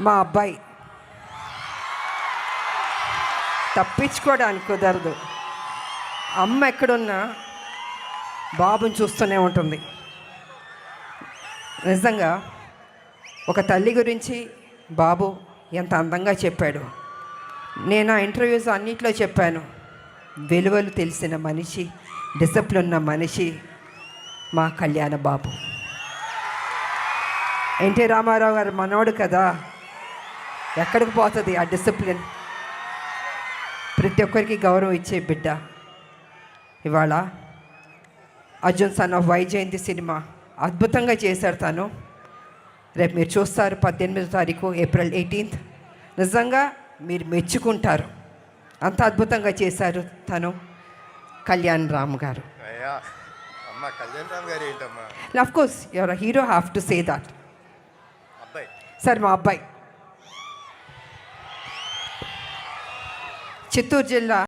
మా అబ్బాయి తప్పించుకోవడానికి కుదరదు. అమ్మ ఎక్కడున్నా బాబుని చూస్తూనే ఉంటుంది. నిజంగా ఒక తల్లి గురించి బాబు ఎంత అందంగా చెప్పాడు. నేను ఆ ఇంటర్వ్యూస్ అన్నిట్లో చెప్పాను, విలువలు తెలిసిన మనిషి, డిసిప్లిన్ ఉన్న మనిషి మా కళ్యాణ బాబు. ఎన్టీ రామారావు గారు మనోడు కదా, ఎక్కడికి పోతుంది ఆ డిసిప్లిన్? ప్రతి ఒక్కరికి గౌరవం ఇచ్చే బిడ్డ. ఇవాళ Arjun son of Vyjayanthi cinema అద్భుతంగా చేశారు తను. రేపు మీరు చూస్తారు 18వ తారీఖు ఏప్రిల్ 18th. నిజంగా మీరు మెచ్చుకుంటారు, అంత అద్భుతంగా చేశారు తను. కళ్యాణ్ రామ్ గారు, of course your hero, have to say that. Sir మా అబ్బాయి చిత్తూరు జిల్లా